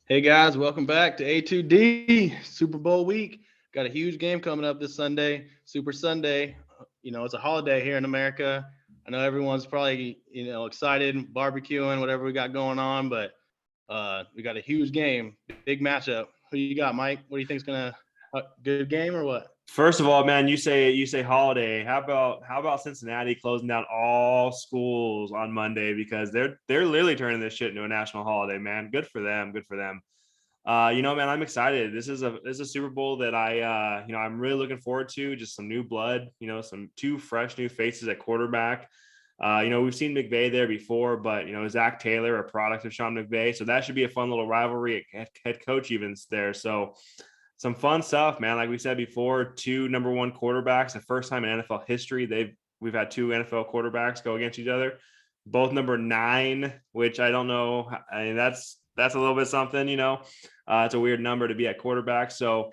Hey guys, welcome back to A2D Super Bowl week. Got a huge game coming up this Sunday, Super Sunday. It's a holiday here in America. I know everyone's probably excited, barbecuing, whatever we got going on, but we got a huge game, big matchup. Who you got, Mike? What do you think's gonna good game or what? First of all, man, you say holiday. How about Cincinnati closing down all schools on Monday because they're literally turning this shit into a national holiday, man. Good for them. Good for them. Man, I'm excited. This is a Super Bowl that I'm really looking forward to. Just some new blood, some two fresh new faces at quarterback. We've seen McVay there before, but Zach Taylor, a product of Sean McVay, so that should be a fun little rivalry at head coach events there. So some fun stuff, man. Like we said before, two number one quarterbacks, the first time in NFL history we've had two NFL quarterbacks go against each other, both number 9, which I don't know. I mean, that's a little bit something, it's a weird number to be at quarterback. So,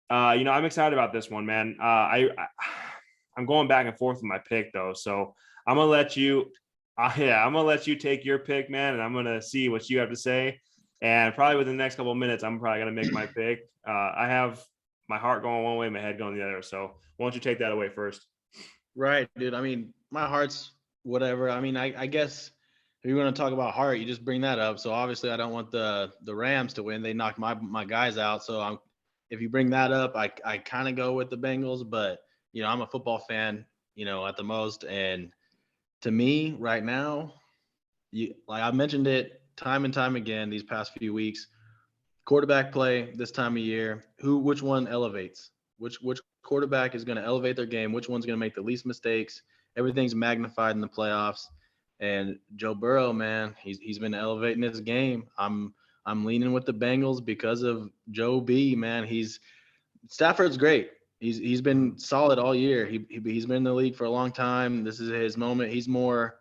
I'm excited about this one, man. I'm going back and forth with my pick though. So I'm going to let you, I'm going to let you take your pick, man. And I'm going to see what you have to say. And probably within the next couple of minutes, I'm probably going to make my pick. I have my heart going one way, my head going the other. So why don't you take that away first? Right, dude. I mean, my heart's whatever. I mean, I guess if you want to talk about heart, you just bring that up. So obviously, I don't want the Rams to win. They knocked my guys out. So if you bring that up, I kind of go with the Bengals. But I'm a football fan, at the most. And to me, right now, like I mentioned it time and time again these past few weeks, quarterback play this time of year. Which one elevates? Which quarterback is going to elevate their game? Which one's going to make the least mistakes? Everything's magnified in the playoffs. And Joe Burrow, man, he's been elevating his game. I'm leaning with the Bengals because of Joe B. Man, Stafford's great. He's been solid all year. He's been in the league for a long time. This is his moment. He's not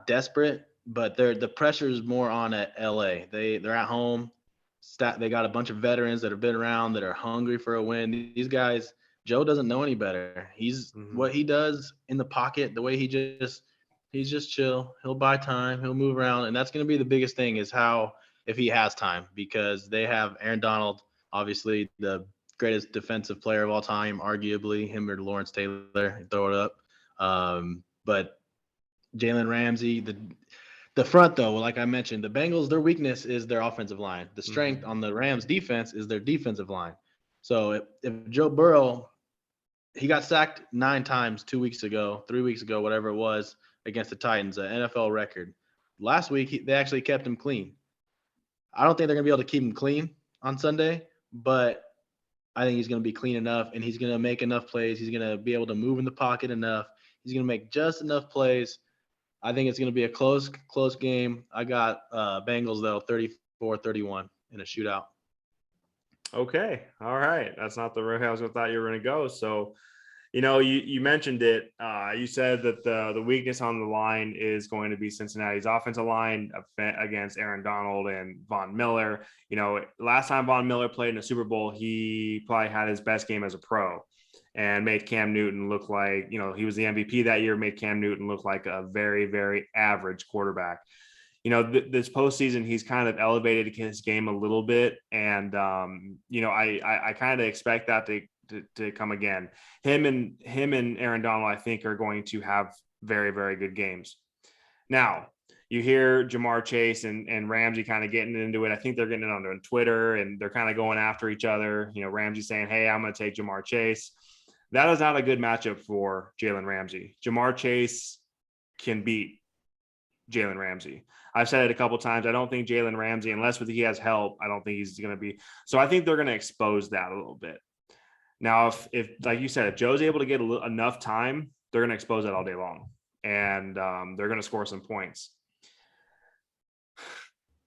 desperate, but the pressure is more on at LA. They're at home. They got a bunch of veterans that have been around that are hungry for a win. These guys, Joe doesn't know any better. He's what he does in the pocket, the way he's just chill. He'll buy time. He'll move around, and that's going to be the biggest thing is how if he has time because they have Aaron Donald, obviously the greatest defensive player of all time, arguably him or Lawrence Taylor, throw it up. But Jalen Ramsey, the front though, like I mentioned, the Bengals, their weakness is their offensive line. The strength on the Rams defense is their defensive line. So if Joe Burrow, he got sacked 9 times 2 weeks ago, 3 weeks ago, whatever it was, against the Titans, an NFL record. Last week they actually kept him clean. I don't think they're gonna be able to keep him clean on Sunday, but I think he's going to be clean enough and he's going to make enough plays. He's going to be able to move in the pocket enough. He's going to make just enough plays. I think it's going to be a close game. I got Bengals, though, 34-31 in a shootout. Okay. All right. That's not the route I was going to thought you were going to go. So, you mentioned it. You said that the weakness on the line is going to be Cincinnati's offensive line against Aaron Donald and Von Miller. Last time Von Miller played in a Super Bowl, he probably had his best game as a pro and made Cam Newton look like, he was the MVP that year, made Cam Newton look like a very, very average quarterback. This postseason, he's kind of elevated his game a little bit. And, I kind of expect that to come again. Him and Aaron Donald, I think, are going to have very, very good games. Now, you hear Jamar Chase and Ramsey kind of getting into it. I think they're getting it on Twitter and they're kind of going after each other. Ramsey saying, "Hey, I'm going to take Jamar Chase." That is not a good matchup for Jalen Ramsey. Jamar Chase can beat Jalen Ramsey. I've said it a couple of times. I don't think Jalen Ramsey, unless he has help, I don't think he's going to be. So I think they're going to expose that a little bit. Now, if like you said, if Joe's able to get enough time, they're going to expose that all day long, and they're going to score some points.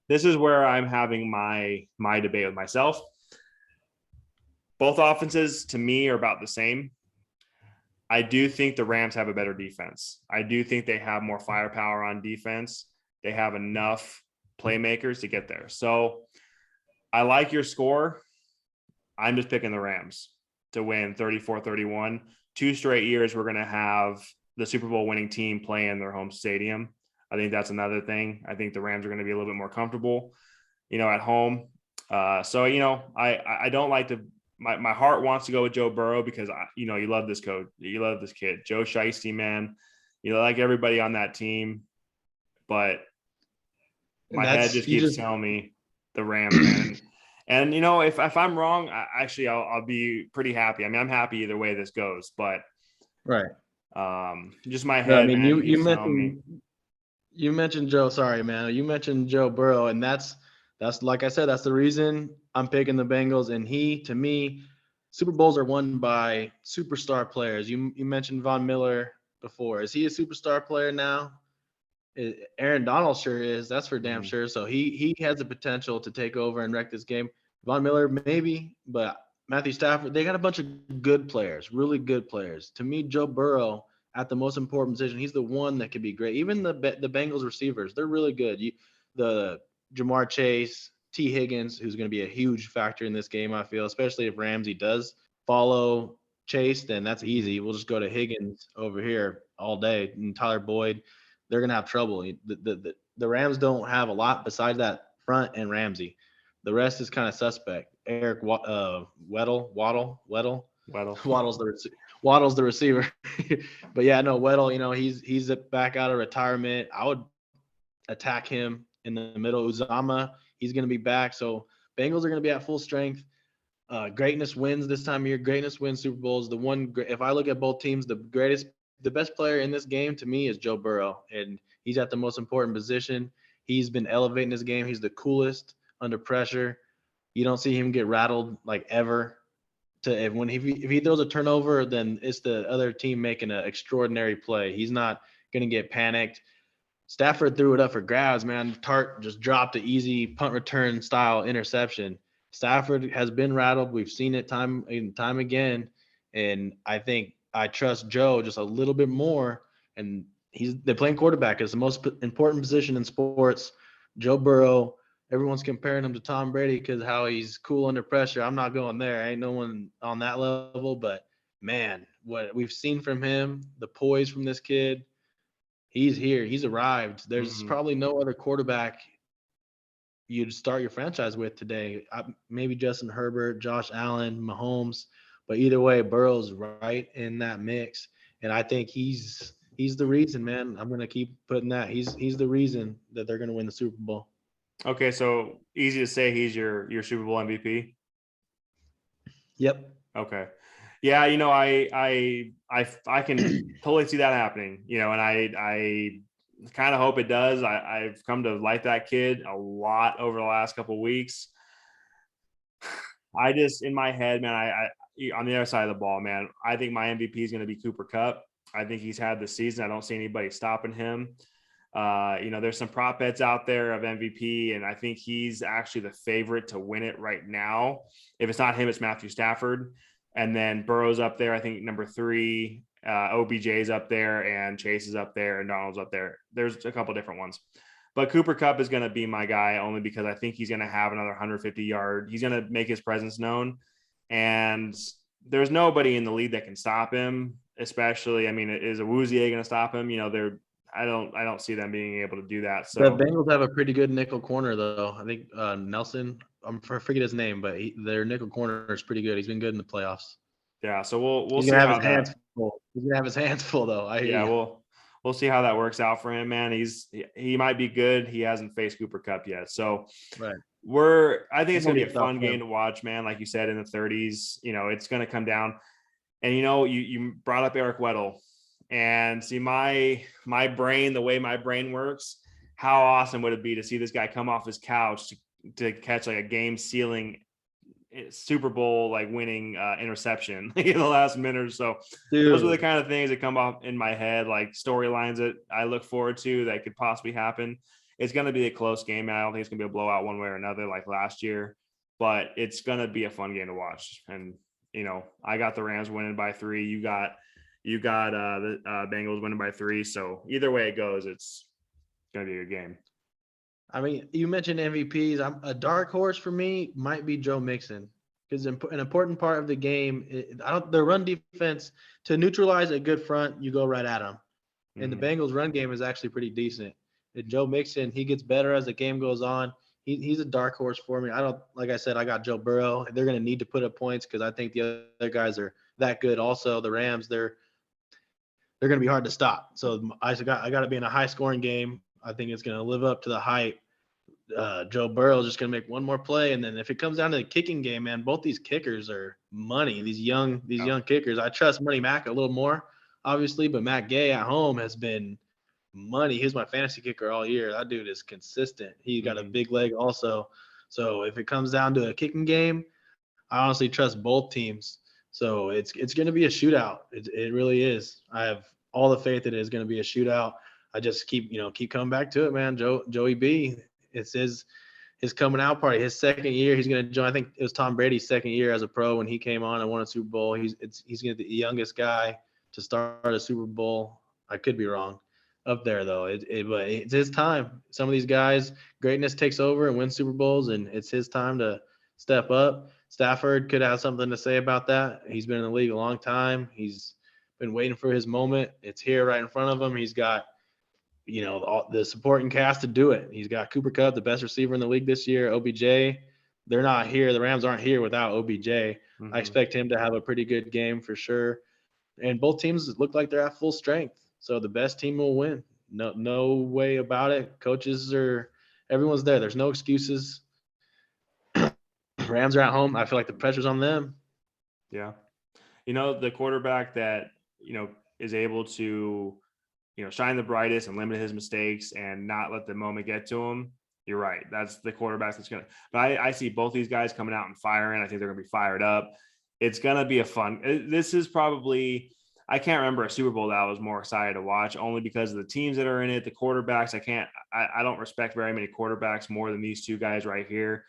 This is where I'm having my debate with myself. Both offenses, to me, are about the same. I do think the Rams have a better defense. I do think they have more firepower on defense. They have enough playmakers to get there. So I like your score. I'm just picking the Rams to win 34-31. 2 straight years we're going to have the Super Bowl winning team play in their home stadium. I think that's another thing. I think the Rams are going to be a little bit more comfortable. at home. So, I don't like to, my heart wants to go with Joe Burrow because, you love this coach. You love this kid, Joe Shiesty, man. You like everybody on that team, but And my head that's just you keeps just telling me the Rams, man. And, if I'm wrong, I'll be pretty happy. I mean, I'm happy either way this goes, but right. just my No, I head, mean, man, keeps telling me. you mentioned Joe. Sorry, man. You mentioned Joe Burrow, and that's like I said, that's the reason I'm picking the Bengals. And to me, Super Bowls are won by superstar players. You mentioned Von Miller before. Is he a superstar player now? Aaron Donald sure is. That's for damn Mhm. sure. So he has the potential to take over and wreck this game. Von Miller maybe, but Matthew Stafford, they got a bunch of good players, really good players. To me, Joe Burrow at the most important position, he's the one that could be great. Even the Bengals receivers, they're really good. The Jamar Chase, T. Higgins, who's going to be a huge factor in this game, I feel, especially if Ramsey does follow Chase, then that's easy. We'll just go to Higgins over here all day, and Tyler Boyd, they're gonna have trouble. The Rams don't have a lot besides that front and Ramsey. The rest is kind of suspect. Weddle, Weddle. Waddle's the receiver. But yeah, no, Weddle, he's back out of retirement. I would attack him in the middle. Uzama, he's gonna be back. So Bengals are gonna be at full strength. Greatness wins this time of year. Greatness wins Super Bowls. If I look at both teams, the best player in this game to me is Joe Burrow, and he's at the most important position. He's been elevating this game. He's the coolest under pressure. You don't see him get rattled like ever. If he throws a turnover, then it's the other team making an extraordinary play. He's not going to get panicked. Stafford threw it up for grabs, man. Tart just dropped an easy punt return style interception. Stafford has been rattled. We've seen it time and time again. And I think I trust Joe just a little bit more. And they're playing quarterback. It's the most important position in sports. Joe Burrow, everyone's comparing him to Tom Brady because how he's cool under pressure. I'm not going there. Ain't no one on that level. But man, what we've seen from him, the poise from this kid, he's here. He's arrived. There's Mhm. probably no other quarterback you'd start your franchise with today. Maybe Justin Herbert, Josh Allen, Mahomes, but either way, Burrow's right in that mix, and I think he's the reason, man. I'm gonna keep putting that. He's the reason that they're gonna win the Super Bowl. Okay, so easy to say he's your Super Bowl MVP. Yep. Okay. Yeah, I can totally see that happening, and I kind of hope it does. I've come to like that kid a lot over the last couple of weeks. I just, in my head, man, on the other side of the ball, man, I think my MVP is going to be Cooper Kupp. I think he's had the season. I don't see anybody stopping him. There's some prop bets out there of MVP, and I think he's actually the favorite to win it right now. If it's not him, it's Matthew Stafford. And then Burrow's up there, I think number 3. OBJ's up there, and Chase is up there, and Donald's up there. There's a couple different ones. But Cooper Kupp is going to be my guy only because I think he's going to have another 150 yard. He's going to make his presence known. And there's nobody in the league that can stop him, especially, I mean, is Awuzie going to stop him? I don't see them being able to do that. The So Bengals have a pretty good nickel corner, though. I think Nelson. I forget his name, but their nickel corner is pretty good. He's been good in the playoffs. yeah, so we'll He's see gonna have how his that. hands full. He's gonna have his hands full, though. I hear Yeah, you. we'll see how that works out for him, man. He might be good. He hasn't faced Cooper Kupp yet, so Right. I think It's it's gonna gonna be be a a tough fun game one. to watch, man. Like you said, in the 30s, it's gonna come down. And you brought up Eric Weddle, and see my brain, the way my brain works. How awesome would it be to see this guy come off his couch to catch like a game sealing Super Bowl like winning interception in the last minute or so. Those are the Dude, kind of things that come off in my head, like storylines that I look forward to that could possibly happen. It's going to be a close game. I don't think it's going to be a blowout one way or another like last year, but it's going to be a fun game to watch. And I got the Rams winning by 3. You got the Bengals winning by 3. So either way it goes, it's going to be a good game. I mean, you mentioned MVPs. A dark horse for me might be Joe Mixon because an important part of the game, the run defense, to neutralize a good front, you go right at them. And the Mm-hmm. Bengals run game is actually pretty decent. And Joe Mixon, he gets better as the game goes on. he's a dark horse for me. I don't, like I said, I got Joe Burrow. They're going to need to put up points because I think the other guys are that good. Also, the Rams, they're going to be hard to stop. So I got to be in a high scoring game. I think it's going to live up to the hype. Joe Burrow is just going to make one more play, and then if it comes down to the kicking game, man, both these kickers are money. These young kickers. I trust Money Mac a little more, obviously, but Matt Gay at home has been money. He's my fantasy kicker all year. That dude is consistent. He got a big leg also. So if it comes down to a kicking game, I honestly trust both teams. So it's going to be a shootout. It really is. I have all the faith that it is going to be a shootout. I just keep coming back to it, man. Joey B. It's his coming out party. His second year, he's going to join. I think it was Tom Brady's second year as a pro when he came on and won a Super Bowl. He's going to be the youngest guy to start a Super Bowl. I could be wrong up there though. But it's his time. Some of these guys, greatness takes over and wins Super Bowls, and it's his time to step up. Stafford could have something to say about that. He's been in the league a long time. He's been waiting for his moment. It's here right in front of him. He's got all the supporting cast to do it. He's got Cooper Kupp, the best receiver in the league this year. OBJ, they're not here. The Rams aren't here without OBJ. I expect him to have a pretty good game for sure. And both teams look like they're at full strength. So the best team will win. No way about it. Everyone's there. There's no excuses. Rams are at home. I feel like the pressure's on them. Yeah. The quarterback that, is able to, shine the brightest and limit his mistakes and not let the moment get to him. You're right. That's the quarterback that's going to, but I see both these guys coming out and firing. I think they're going to be fired up. It's going to be this is probably, I can't remember a Super Bowl that I was more excited to watch, only because of the teams that are in it, the quarterbacks. I don't respect very many quarterbacks more than these two guys right here.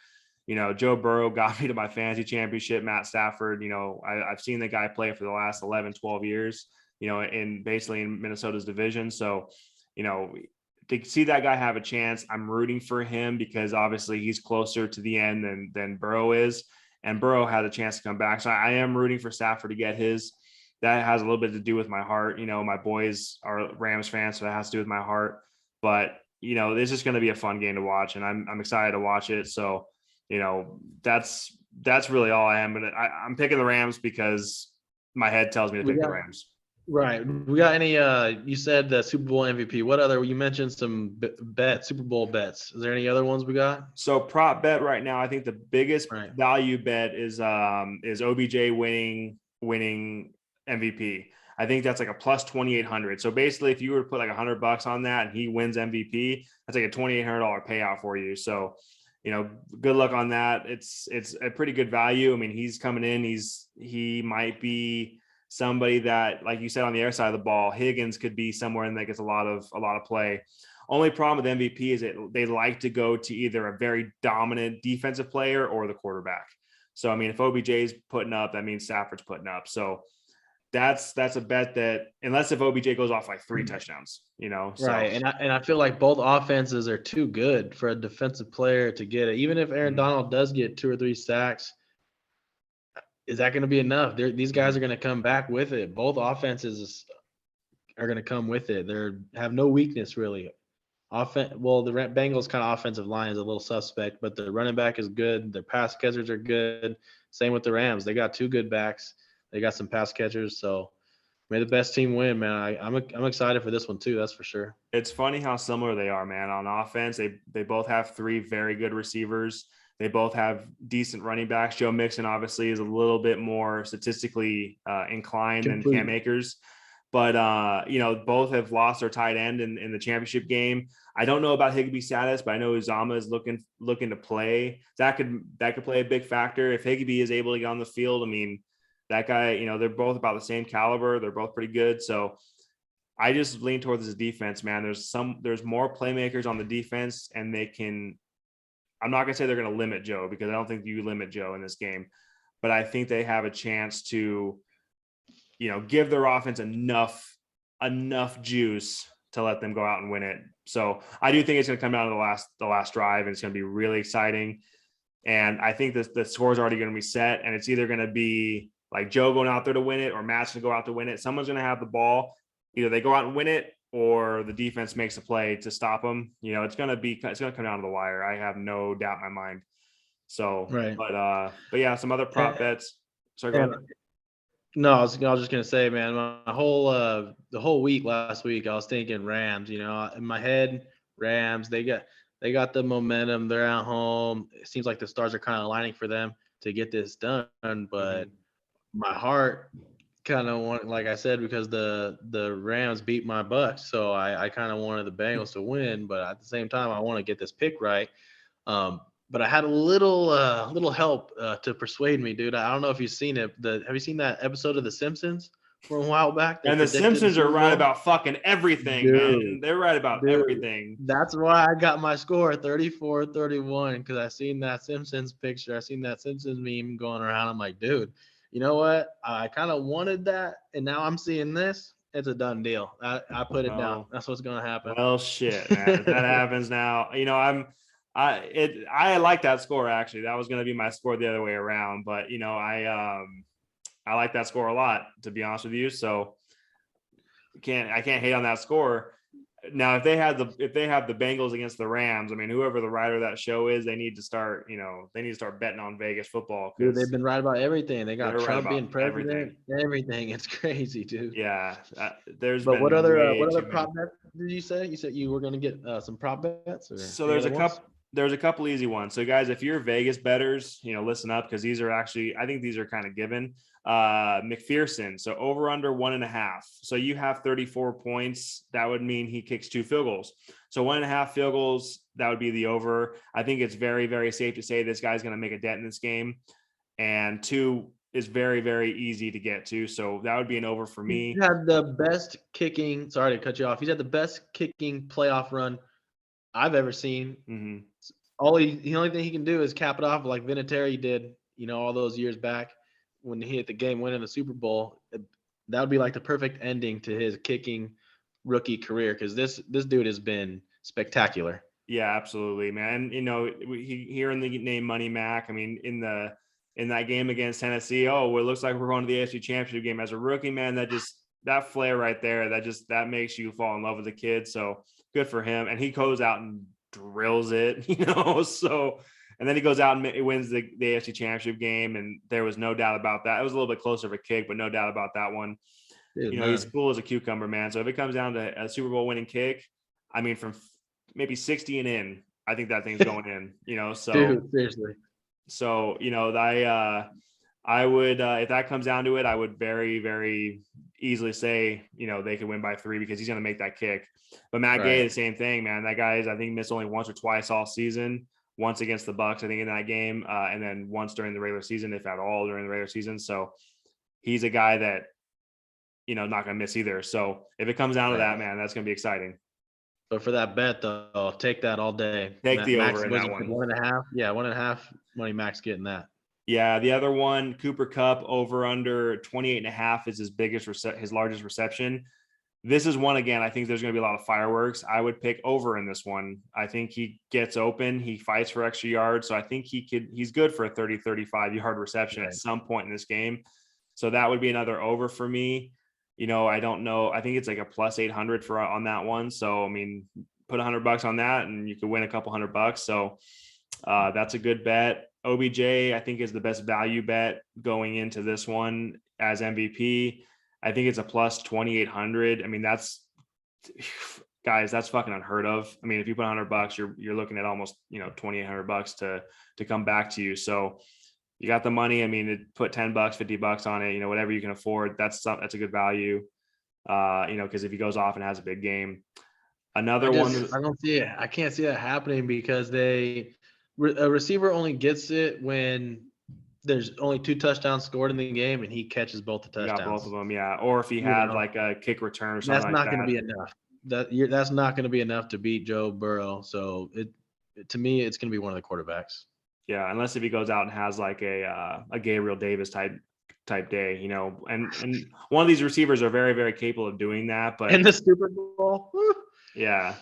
Joe Burrow got me to my fantasy championship. Matt Stafford, I've seen the guy play for the last 11, 12 years, in Minnesota's division. So, to see that guy have a chance, I'm rooting for him because obviously he's closer to the end than Burrow is. And Burrow had a chance to come back. So I am rooting for Stafford to get his. That has a little bit to do with my heart. My boys are Rams fans, so that has to do with my heart. But, this is going to be a fun game to watch, and I'm excited to watch it. So, that's really all I am. But I'm picking the Rams because my head tells me to pick the Rams. Right. We got any, you said the Super Bowl MVP. What other, you mentioned some Super Bowl bets. Is there any other ones we got? So prop bet right now, I think the biggest value bet is OBJ winning MVP. I think that's like a plus 2,800. So basically if you were to put like $100 on that and he wins MVP, that's like a $2,800 payout for you. So, good luck on that. It's a pretty good value. I mean, he's coming in, he might be somebody that, like you said, on the other side of the ball, Higgins could be somewhere and that gets a lot of play. Only problem with MVP is that they like to go to either a very dominant defensive player or the quarterback. So, I mean, if OBJ is putting up, that means Stafford's putting up. So that's a bet that, unless if OBJ goes off like 3 touchdowns, So. Right. And I feel like both offenses are too good for a defensive player to get it. Even if Aaron Donald does get 2 or 3 sacks, is that going to be enough? These guys are going to come back with it. Both offenses are going to come with it. They have no weakness really. The Bengals kind of offensive line is a little suspect, but the running back is good. Their pass catchers are good. Same with the Rams. They got 2 good backs. They got some pass catchers. So may the best team win, man. I'm excited for this one too. That's for sure. It's funny how similar they are, man. On offense, they both have 3 very good receivers. They both have decent running backs. Joe Mixon obviously is a little bit more statistically inclined than Cam Akers, but both have lost their tight end in the championship game. I don't know about Higbee's status, but I know Uzama is looking to play. That could play a big factor if Higbee is able to get on the field. I mean, that guy, they're both about the same caliber. They're both pretty good. So I just lean towards this defense, man. There's more playmakers on the defense, and I'm not going to say they're going to limit Joe, because I don't think you limit Joe in this game, but I think they have a chance to, give their offense enough juice to let them go out and win it. So I do think it's going to come down to the last drive, and it's going to be really exciting. And I think the score is already going to be set, and it's either going to be like Joe going out there to win it or Matt's going to go out to win it. Someone's going to have the ball. Either they go out and win it or the defense makes a play to stop them. You know, it's going to come down to the wire. I have no doubt in my mind. So, Right. but yeah, some other prop bets. Sorry, go And ahead. no, I was just gonna say, man, my whole the whole week last week, I was thinking Rams. You know, in my head, Rams. They got the momentum. They're at home. It seems like the stars are kind of aligning for them to get this done. But my heart kind of want, like I said, because the Rams beat my Bucks, so I kind of wanted the Bengals to win. But at the same time, I want to get this pick right. But I had a little help to persuade me, dude. I don't know if you've seen it. Have you seen that episode of The Simpsons from a while back? They And the predicted the Simpsons are Super right Bowl. about fucking everything, Dude, man. They're right about dude, everything. that's why I got my score 34-31 because I seen that Simpsons picture. I seen that Simpsons meme going around. I'm like, dude, you know what? I kind of wanted that, and now I'm seeing this. It's a done deal. I put it down. Oh, That's what's gonna happen. well, shit, man. If that happens now, you know, I like that score actually. That was going to be my score the other way around, but you know, I like that score a lot, to be honest with you. So I can't hate on that score. Now, if they have the Bengals against the Rams, I mean, whoever the writer of that show is, they need to start betting on Vegas football Dude, they've because been right about everything. They got they're right Trump about being president, everything. everything. It's crazy, dude. Yeah, there's But been way what other too many. prop bets did you say? You said you were going to get some prop bets or So any other ones? there's a couple easy ones. So guys, if you're Vegas bettors, you know, listen up because these are actually, I think these are kind of given. McPherson, so over under 1.5. So you have 34 points. That would mean he kicks 2 field goals. So 1.5 field goals, that would be the over. I think it's very, very safe to say this guy's going to make a dent in this game. And 2 is very, very easy to get to. So that would be an over for He's me. had the best kicking. Sorry to cut you off. He's had the best kicking playoff run I've ever seen. Mm-hmm. The only thing he can do is cap it off like Vinatieri did, you know, all those years back when he hit the game winning the Super Bowl. That would be like the perfect ending to his kicking rookie career because this dude has been spectacular. Yeah, absolutely, man. You know, hearing the name Money Mac. I mean, in that game against Tennessee, oh, well, it looks like we're going to the AFC Championship game as a rookie, man. That flair right there, that makes you fall in love with the kid. So good for him. And he goes out and drills it, you know. So and then he goes out and wins the AFC Championship game, and there was no doubt about that. It was a little bit closer of a kick, but no doubt about that one. Dude, You know, he's none. cool as a cucumber, man. So if it comes down to a Super Bowl winning kick, I mean, from maybe 60 and in, I think that thing's going in, you know. Dude, seriously. So, you know, I would, if that comes down to it, I would very, very easily say, you know, they could win by 3 because he's going to make that kick. But Matt Gay, the Right. same thing, man. That guy I think, missed only once or twice all season. Once against the Bucks, I think, in that game, and then once during the regular season, if at all during the regular season. So he's a guy that, you know, not going to miss either. So if it comes down to Right. that, man, that's going to be exciting. But for that bet though, I'll take that all day. Take the Max over in was that one. 1.5. Yeah, 1.5 money Max getting that. Yeah, the other one, Cooper Kupp, over under 28.5 is his largest reception. This is one, again, I think there's going to be a lot of fireworks. I would pick over in this one. I think he gets open. He fights for extra yards. So I think he's good for a 30, 35 yard reception at some point in this game. So that would be another over for me. You know, I don't know. I think it's like a plus 800 on that one. So, I mean, put $100 on that and you could win a couple $100. So that's a good bet. OBJ, I think, is the best value bet going into this one as MVP. I think it's a plus 2,800. I mean, guys, that's fucking unheard of. I mean, if you put $100, you're looking at almost, you know, $2,800 to come back to you. So you got the money. I mean, put $10, $50 on it, you know, whatever you can afford. That's a good value. You know, because if he goes off and has a big game. Another one. I don't see it. I can't see that happening because a receiver only gets it when there's only 2 touchdowns scored in the game and he catches both the You got both of touchdowns. them, yeah. Or if he You had know, like a kick return or something that's like not going to that. be enough. That's not going to be enough to beat Joe Burrow. So to me, it's going to be one of the quarterbacks. Yeah, unless if he goes out and has like a Gabriel Davis type day, you know, and one of these receivers are very, very capable of doing that. But In the Super Bowl, yeah.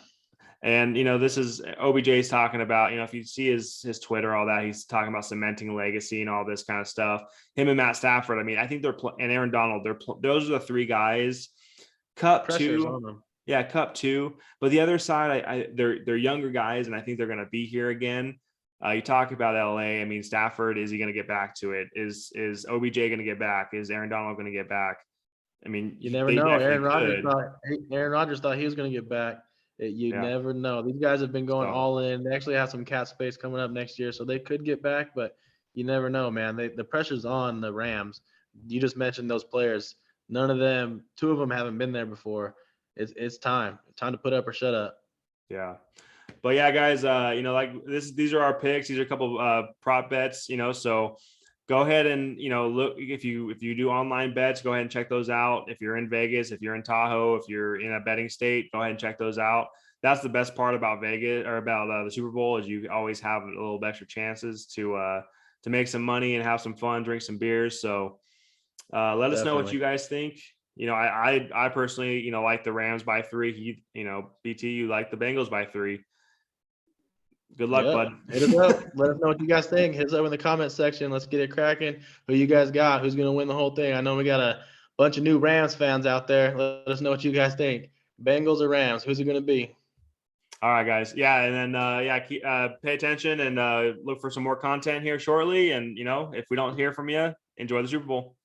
And, you know, this is OBJ's talking about, you know, if you see his Twitter, all that, he's talking about cementing legacy and all this kind of stuff. Him and Matt Stafford, I mean, I think and Aaron Donald, those are the 3 guys. Kupp pressure's too. on them. Yeah, Cup 2. But the other side, they're younger guys, and I think they're going to be here again. You talk about LA. I mean, Stafford, is he going to get back to it? Is OBJ going to get back? Is Aaron Donald going to get back? I mean, You never they know. definitely could. Aaron Rodgers thought he was going to get back. You Yeah. never know. These guys have been going So, all in. They actually have some cap space coming up next year, so they could get back. But you never know, man. The pressure's on the Rams. You just mentioned those players. None of them, two of them haven't been there before. It's time. Time to put up or shut up. yeah. But yeah, guys, like these are our picks. These are a couple of prop bets, so go ahead and, look, if you do online bets, go ahead and check those out. If you're in Vegas, if you're in Tahoe, if you're in a betting state, go ahead and check those out. That's the best part about Vegas, or about the Super Bowl, is you always have a little extra chances to make some money and have some fun, drink some beers. So let us know what Definitely. you guys think. I personally, like the Rams by 3. BT, you like the Bengals by 3. Good luck, Yep. bud. Hit us up. Let us know what you guys think. Hit us up in the comment section. Let's get it cracking. Who you guys got? Who's going to win the whole thing? I know we got a bunch of new Rams fans out there. Let us know what you guys think. Bengals or Rams? Who's it going to be? All right, guys. Yeah, and then pay attention and look for some more content here shortly. And if we don't hear from you, enjoy the Super Bowl.